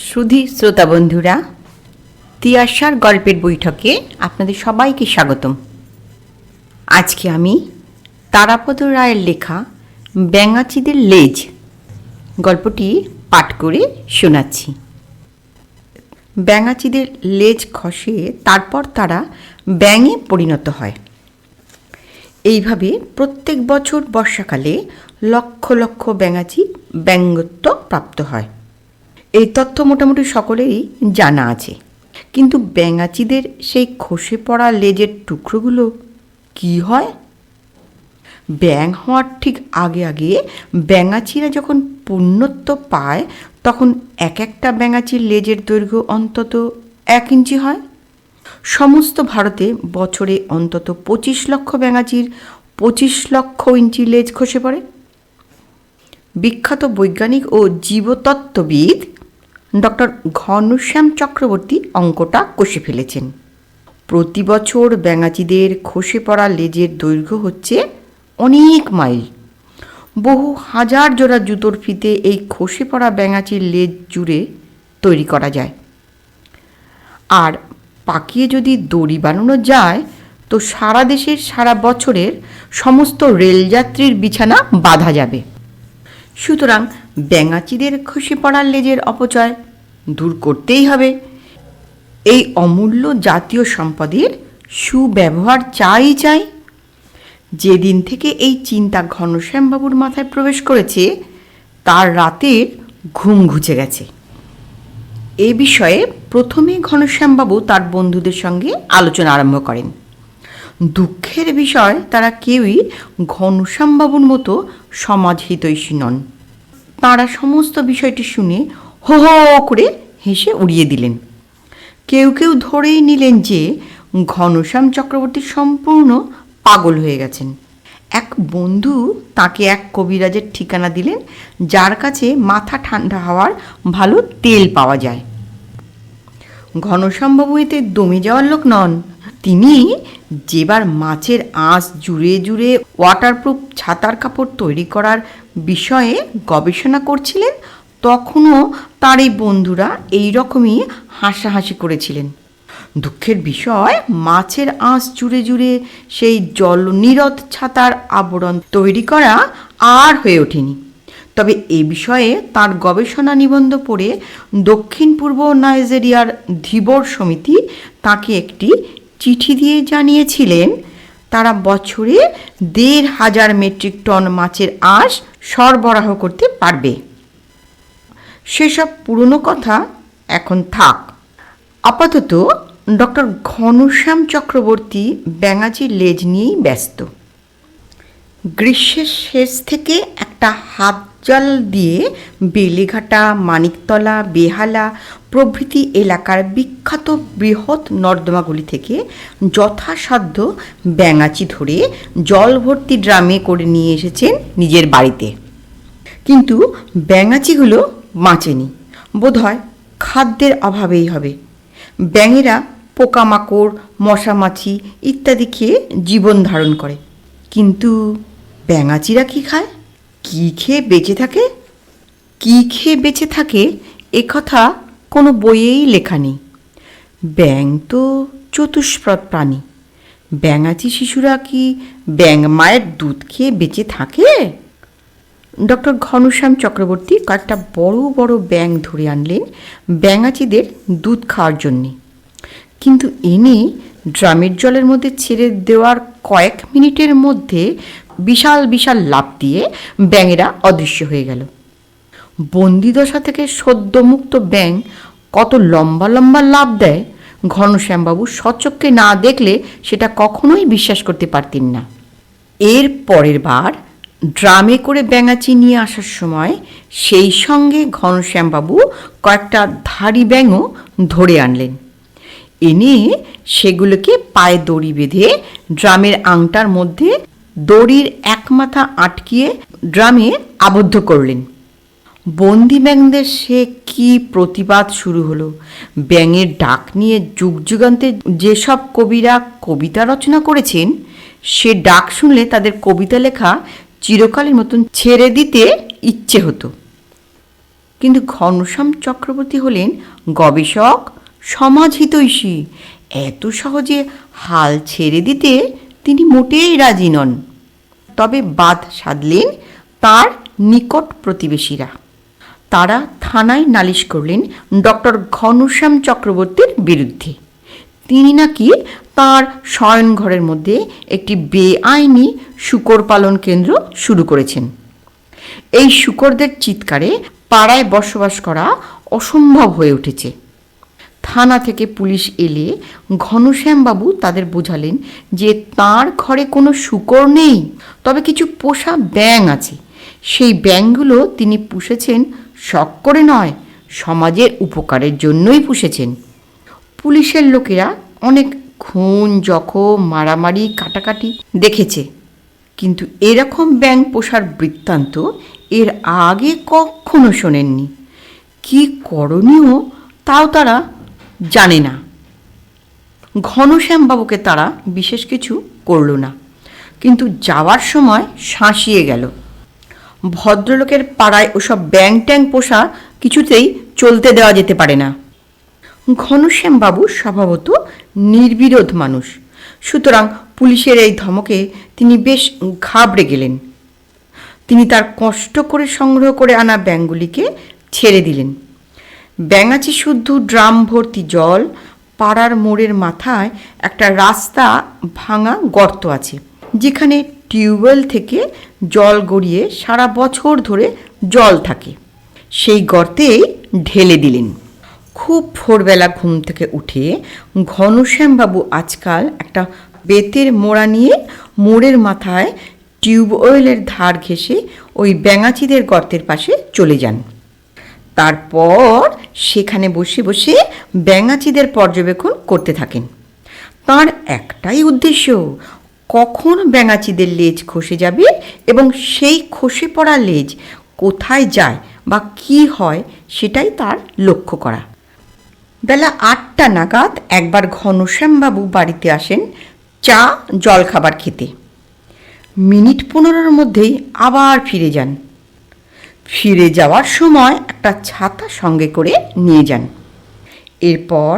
সুধী শ্রোতা বন্ধুরা, তিয়াশার গল্পের বৈঠকে আপনাদের সবাইকে স্বাগতম। আজকে আমি তারাপদ রায়ের লেখা ব্যাঙাচিদের লেজ গল্পটি পাঠ করে শোনাচ্ছি। ব্যাঙাচিদের লেজ খসে তারপর তারা ব্যাঙে পরিণত হয়। এইভাবে প্রত্যেক বছর বর্ষাকালে লক্ষ লক্ষ ব্যাঙাচি ব্যাঙত্ব প্রাপ্ত হয়। এই তথ্য মোটামুটি সকলেরই জানা আছে, কিন্তু ব্যাঙাচিদের সেই খসে পড়া লেজের টুকরোগুলো কি হয়? ব্যাঙ হওয়ার ঠিক আগে আগে ব্যাঙাচিরা যখন পূর্ণত্ব পায় তখন এক একটা ব্যাঙাচির লেজের দৈর্ঘ্য অন্তত 1 ইঞ্চি হয়। সমস্ত ভারতে বছরে অন্তত 25 লক্ষ ব্যাঙাচির 25 লক্ষ ইঞ্চি লেজ খসে পড়ে। বিখ্যাত বৈজ্ঞানিক ও জীবতত্ত্ববিদ ডক্টর ঘনশ্যাম চক্রবর্তী অঙ্কটা কষে ফেলেছেন। প্রতি বছর ব্যাঙাচিদের খসে পড়া লেজের দৈর্ঘ্য হচ্ছে অনেক মাইল। বহু হাজার জোড়া জুতোর ফিতে এই খসে পড়া ব্যাঙাচির লেজ জুড়ে তৈরি করা যায়। আর পাকিয়ে যদি দড়ি বানানো যায় তো সারা দেশের সারা বছরের সমস্ত রেলযাত্রীর বিছানা বাঁধা যাবে। সুতরাং ব্যাঙাচিদের খসে পড়ার লেজের অপচয় দূর করতেই হবে। এই অমূল্য জাতীয় সম্পদের সুব্যবহার চাই। যেদিন থেকে এই চিন্তা ঘনশ্যামবাবুর মাথায় প্রবেশ করেছে তার রাতের ঘুম ঘুচে গেছে। এ বিষয়ে প্রথমে ঘনশ্যামবাবু তার বন্ধুদের সঙ্গে আলোচনা আরম্ভ করেন। দুঃখের বিষয়, তারা কেউই ঘনশ্যামবাবুর মতো সমাজহিতৈষী নন। তাঁরা সমস্ত বিষয়টি শুনে হো হো করে হেসে উড়িয়ে দিলেন। কেউ কেউ ধরেই নিলেন যে ঘনশ্যাম চক্রবর্তী সম্পূর্ণ পাগল হয়ে গেছেন। এক বন্ধু তাকে এক কবিরাজের ঠিকানা দিলেন, যার কাছে মাথা ঠান্ডা হওয়ার ভালো তেল পাওয়া যায়। ঘনশ্যামবাবু এতে দমে যাওয়ার লোক নন। তিনি যেবার মাছের আঁশ জুড়ে জুড়ে ওয়াটারপ্রুফ ছাতার কাপড় তৈরি করার বিষয়ে গবেষণা করছিলেন, তখনও তার এই বন্ধুরা এই রকমই হাসাহাসি করেছিলেন। দুঃখের বিষয়, মাছের আঁশ জুড়ে জুড়ে সেই জলনিরোধ ছাতার আবরণ তৈরি করা আর হয়ে ওঠেনি। তবে এ বিষয়ে তার গবেষণা নিবন্ধ পড়ে দক্ষিণ পূর্ব নাইজেরিয়ার ধীবর সমিতি তাকে একটি চিঠি দিয়ে জানিয়েছিলেন তারা বছরে 1,500 মেট্রিক টন মাছের আঁশ সরবরাহ করতে পারবে। সেসব পুরনো কথা এখন থাক। আপাতত ডক্টর ঘনশ্যাম চক্রবর্তী ব্যাঙাচির লেজ নিয়েই ব্যস্ত। গ্রীষ্মের শেষ থেকে একটা হাত জাল দিয়ে বেলেঘাটা, মানিকতলা, বেহালা প্রভৃতি এলাকার বিখ্যাত বৃহৎ নর্দমাগুলি থেকে যথাসাধ্য ব্যাঙাচি ধরে জল ভর্তি ড্রামে করে নিয়ে এসেছেন নিজের বাড়িতে। কিন্তু ব্যাঙাচিগুলো বাঁচেনি। বোধহয় খাদ্যের অভাবেই হবে। ব্যাঙেরা পোকামাকড়, মশামাছি ইত্যাদি খেয়ে জীবন ধারণ করে। কিন্তু ব্যাঙাচিরা কি খায়, কি খেয়ে বেঁচে থাকে এ কথা কোনো বইয়েই লেখা নেই। ব্যাঙ তো চতুষ্পদ প্রাণী। ব্যাঙাচি শিশুরা কি ব্যাঙ মায়ের দুধ খেয়ে বেঁচে থাকে? ডক্টর ঘনশ্যাম চক্রবর্তী কয়েকটা বড় বড় ব্যাঙ ধরে আনলেন ব্যাঙাচিদের দুধ খাওয়ার জন্যে। কিন্তু এনে ড্রামের জলের মধ্যে ছেড়ে দেওয়ার কয়েক মিনিটের মধ্যে বিশাল বিশাল লাফ দিয়ে ব্যাঙেরা অদৃশ্য হয়ে গেল। বন্দিদশা থেকে সদ্যমুক্ত ব্যাঙ কত লম্বা লম্বা লাফ দেয়, ঘনশ্যামবাবু স্বচক্ষে না দেখলে সেটা কখনোই বিশ্বাস করতে পারতেন না। এর পরের বার ড্রামে করে ব্যাঙাচি নিয়ে আসার সময় সেই সঙ্গে ঘনশ্যামবাবু কয়েকটা ধাড়ি ব্যাঙও ধরে আনলেন। এনে সেগুলোকে পায়ে দড়ি বেঁধে ড্রামের আংটার মধ্যে দড়ির এক মাথা আটকিয়ে ড্রামে আবদ্ধ করলেন। বন্দি ব্যাঙদের সে কি প্রতিবাদ শুরু হলো! ব্যাঙের ডাক নিয়ে যুগ যুগান্তে যেসব কবিরা কবিতা রচনা করেছেন, সে ডাক শুনলে তাদের কবিতা লেখা চিরকালের মতন ছেড়ে দিতে ইচ্ছে হতো। কিন্তু ঘনশ্যাম চক্রবর্তী হলেন গবেষক, সমাজহিতৈষী। এত সহজে হাল ছেড়ে দিতে তিনি মোটেই রাজি নন। তবে বাদ সাধলেন তার নিকট প্রতিবেশীরা। তারা থানায় নালিশ করলেন ডক্টর ঘনশ্যাম চক্রবর্তীর বিরুদ্ধে। তিনি নাকি তার শয়নঘরের মধ্যে একটি বেআইনি শূকর পালন কেন্দ্র শুরু করেছেন। এই শূকরদের চিৎকারে পাড়ায় বসবাস করা অসম্ভব হয়ে উঠেছে। থানা থেকে পুলিশ এলে ঘনশ্যামবাবু তাদের বোঝালেন যে তাঁর ঘরে কোনো শূকর নেই, তবে কিছু পোষা ব্যাঙ আছে। সেই ব্যাঙগুলো তিনি পুষেছেন শখ করে নয়, সমাজের উপকারের জন্যই পুষেছেন। পুলিশের লোকেরা অনেক খুন, জখম, মারামারি, কাটাকাটি দেখেছে, কিন্তু এরকম ব্যাঙ পোষার বৃত্তান্ত এর আগে কখনো শোনেননি। কি করণীয় তাও তারা জানে না। ঘনশ্যামবাবুকে তারা বিশেষ কিছু করল না, কিন্তু যাওয়ার সময় শাঁসিয়ে গেল। ভদ্রলোকের পাড়ায় ওসব ব্যাঙ ট্যাং পোষা কিছুতেই চলতে দেওয়া যেতে পারে না। ঘনশ্যামবাবু স্বভাবত নির্বিরোধ মানুষ, সুতরাং পুলিশের এই ধমকে তিনি বেশ ঘাবড়ে গেলেন। তিনি তার কষ্ট করে সংগ্রহ করে আনা ব্যাঙগুলিকে ছেড়ে দিলেন। ব্যাঙাচি শুদ্ধ ড্রাম ভর্তি জল। পাড়ার মোড়ের মাথায় একটা রাস্তা ভাঙা গর্ত আছে, যেখানে টিউবওয়েল থেকে জল গড়িয়ে সারা বছর ধরে জল থাকে। সেই গর্তেই ঢেলে দিলেন। খুব ভোরবেলা ঘুম থেকে উঠে ঘনশ্যামবাবু আজকাল একটা বেতের মোড়া নিয়ে মোড়ের মাথায় টিউবওয়েলের ধার ঘেঁষে ওই ব্যাঙাচিদের গর্তের পাশে চলে যান। তারপর সেখানে বসে বসে ব্যাঙাচিদের পর্যবেক্ষণ করতে থাকেন। তার একটাই উদ্দেশ্য, কখন ব্যাঙাচিদের লেজ খসে যাবে এবং সেই খসে পড়া লেজ কোথায় যায় বা কি হয় সেটাই তার লক্ষ্য করা। বেলা 8টা নাগাদ একবার ঘনশ্যামবাবু বাড়িতে আসেন চা জলখাবার খেতে। মিনিট 15-র মধ্যেই আবার ফিরে যান। ফিরে যাওয়ার সময় একটা ছাতা সঙ্গে করে নিয়ে যান। এরপর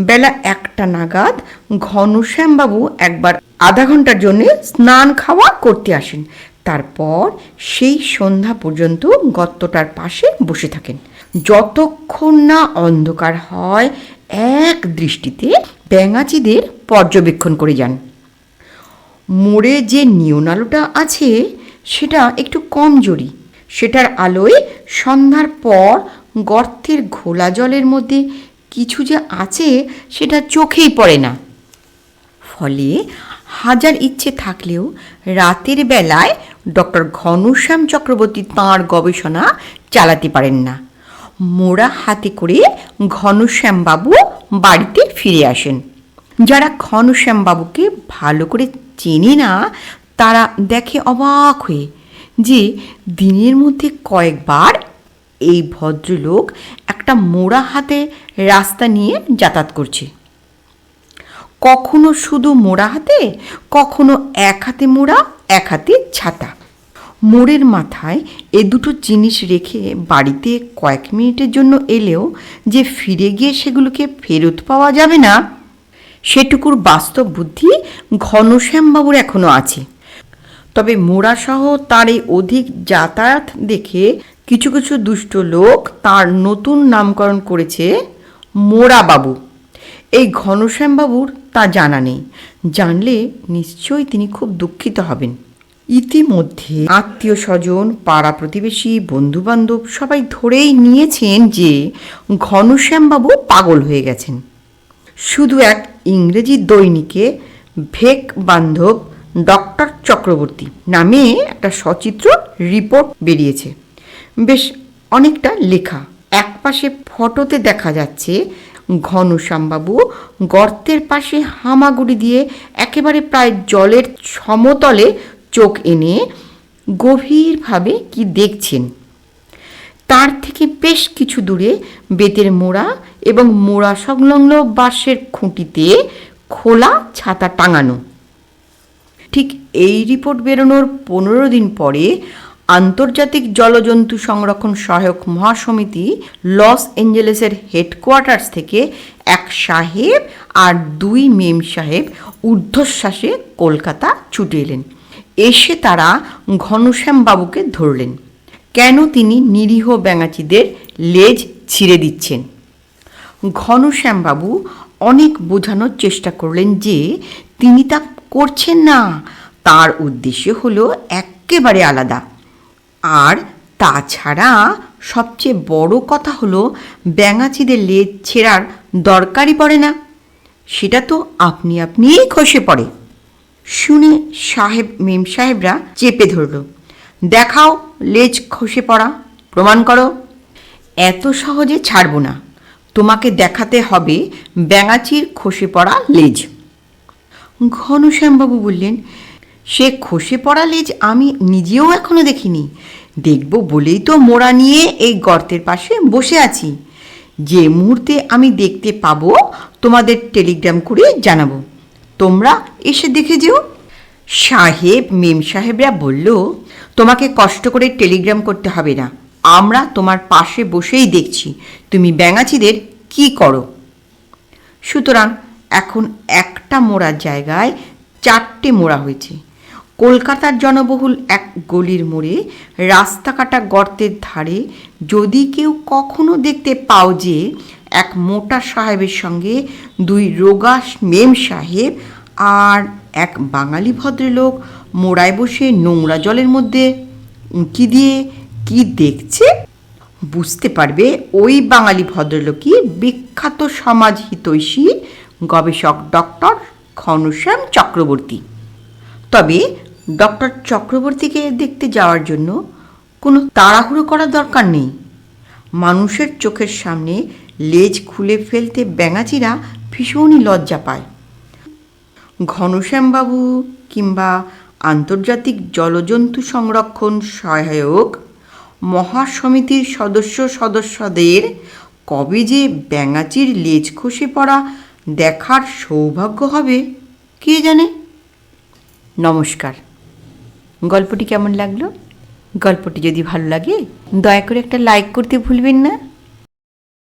বেলা 1টা নাগাদ ঘনশ্যামবাবু একবার আধা ঘন্টার জন্য স্নান খাওয়া করতে আসেন। তারপর সেই সন্ধ্যা পর্যন্ত গর্তটার পাশে বসে থাকেন, যতক্ষণ না অন্ধকার হয়। এক দৃষ্টিতে ব্যাঙাচিদের পর্যবেক্ষণ করে যান। মোড়ে যে নিয়ন আলোটা আছে সেটা একটু কমজোরি। সেটার আলোয় সন্ধ্যার পর গর্তের ঘোলা জলের মধ্যে কিছু যে আছে সেটা চোখেই পড়ে না। ফলে হাজার ইচ্ছে থাকলেও রাতের বেলায় ডক্টর ঘনশ্যাম চক্রবর্তী তাঁর গবেষণা চালাতে পারেন না। মোড়া হাতে করে ঘনশ্যামবাবু বাড়িতে ফিরে আসেন। যারা ঘনশ্যামবাবুকে ভালো করে চেনে না তারা দেখে অবাক হয়ে যে দিনের মধ্যে কয়েকবার এই ভদ্রলোক একটা মোড়া হাতে রাস্তা নিয়ে যাতায়াত করছে। কখনো শুধু মোড়া হাতে, কখনো এক হাতে মোড়া, এক হাতে ছাতা। মোড়ের মাথায় এ দুটো জিনিস রেখে বাড়িতে কয়েক মিনিটের জন্য এলেও যে ফিরে গিয়ে সেগুলোকে ফেরত পাওয়া যাবে না, সেটুকুর বাস্তব বুদ্ধি ঘনশ্যামবাবুর এখনো আছে। তবে মোড়াসহ তার এই অধিক যাতায়াত দেখে কিছু কিছু দুষ্ট লোক তার নতুন নামকরণ করেছে মোড়াবাবু। এই ঘনশ্যামবাবুর তা জানা নেই। জানলে নিশ্চয়ই তিনি খুব দুঃখিত হবেন। ইতিমধ্যে আত্মীয় স্বজন, পাড়া প্রতিবেশী, বন্ধুবান্ধব সবাই ধরেই নিয়েছেন যে ঘনশ্যামবাবু পাগল হয়ে গেছেন। শুধু এক ইংরেজি দৈনিকে ভেক বান্ধব ডক্টর চক্রবর্তী নামে একটা সচিত্র রিপোর্ট বেরিয়েছে। বেশ অনেকটা লেখা। একপাশে ফটোতে দেখা যাচ্ছে ঘনশ্যামবাবু গর্তের পাশে হামাগুড়ি দিয়ে একেবারে প্রায় জলের সমতলে চোখ এনে গভীরভাবে কি দেখছেন। তার থেকে বেশ কিছু দূরে বেতের মোড়া এবং মোড়া সংলগ্ন বাঁশের খুঁটিতে খোলা ছাতা টাঙানো। ঠিক এই রিপোর্ট বেরোনোর 15 দিন পরে আন্তর্জাতিক জলজন্তু সংরক্ষণ সহায়ক মহাসমিতি লস অ্যাঞ্জেলেসের হেডকোয়ার্টার্স থেকে এক সাহেব আর 2 মেম সাহেব ঊর্ধ্বশ্বাসে কলকাতা ছুটে এলেন। এসে তারা ঘনশ্যামবাবুকে ধরলেন। কেন তিনি নিরীহ ব্যাঙাচিদের লেজ ছিঁড়ে দিচ্ছেন। ঘনশ্যামবাবু অনেক বোঝানোর চেষ্টা করলেন যে তিনি তা করছেন না, তার উদ্দেশ্য হলো একেবারে আলাদা। আর তাছাড়া সবচেয়ে বড় কথা হলো ব্যাঙাচিদের লেজ ছেঁড়ার দরকারই পড়ে না, সেটা তো আপনি আপনিই খসে পড়ে। শুনে সাহেব মেম সাহেবরা চেপে ধরল। দেখাও লেজ খসে পড়া, প্রমাণ করো। এত সহজে ছাড়ব না, তোমাকে দেখাতে হবে ব্যাঙাচির খসে পড়া লেজ। ঘনশ্যামবাবু বললেন, সে খসে পড়া লেজ আমি নিজেও এখনো দেখিনি। দেখব বলেই তো মোড়া নিয়ে এই গর্তের পাশে বসে আছি। যে মুহূর্তে আমি দেখতে পাবো তোমাদের টেলিগ্রাম করে জানাবো, তোমরা এসে দেখে যেও। সাহেব মেম সাহেবরা বলল, তোমাকে কষ্ট করে টেলিগ্রাম করতে হবে না, আমরা তোমার পাশে বসেই দেখছি তুমি ব্যাঙাচিদের কি করো। সুতরাং এখন একটা মোড়ার জায়গায় 4টে মোড়া হয়েছে। কলকাতার জনবহুল এক গলির মোড়ে রাস্তা কাটা গর্তের ধারে যদি কেউ কখনো দেখতে পাও যে এক মোটা সাহেবের সঙ্গে 2 রোগা মেম সাহেব আর এক বাঙালি ভদ্রলোক মোড়ায় বসে নোংরা জলের মধ্যে উঁকি দিয়ে কি দেখছে, বুঝতে পারবে ওই বাঙালি ভদ্রলোকই বিখ্যাত সমাজ হিতৈষী গবেষক ডক্টর ঘনশ্যাম চক্রবর্তী। তবে ডক্টর চক্রবর্তীকে দেখতে যাওয়ার জন্য কোনো তাড়াহুড়ো করার দরকার নেই। মানুষের চোখের সামনে লেজ খুলে ফেলতে ব্যাঙাচিরা ভীষণই লজ্জা পায়। ঘনশ্যামবাবু কিংবা আন্তর্জাতিক জলজন্তু সংরক্ষণ সহায়ক মহাসমিতির সদস্যদের কবে যে ব্যাঙাচির লেজ খসে পড়া দেখার সৌভাগ্য হবে কে জানে। নমস্কার। গল্পটি কেমন লাগলো? গল্পটি যদি ভালো লাগে দয়া করে একটা লাইক করতে ভুলবেন না।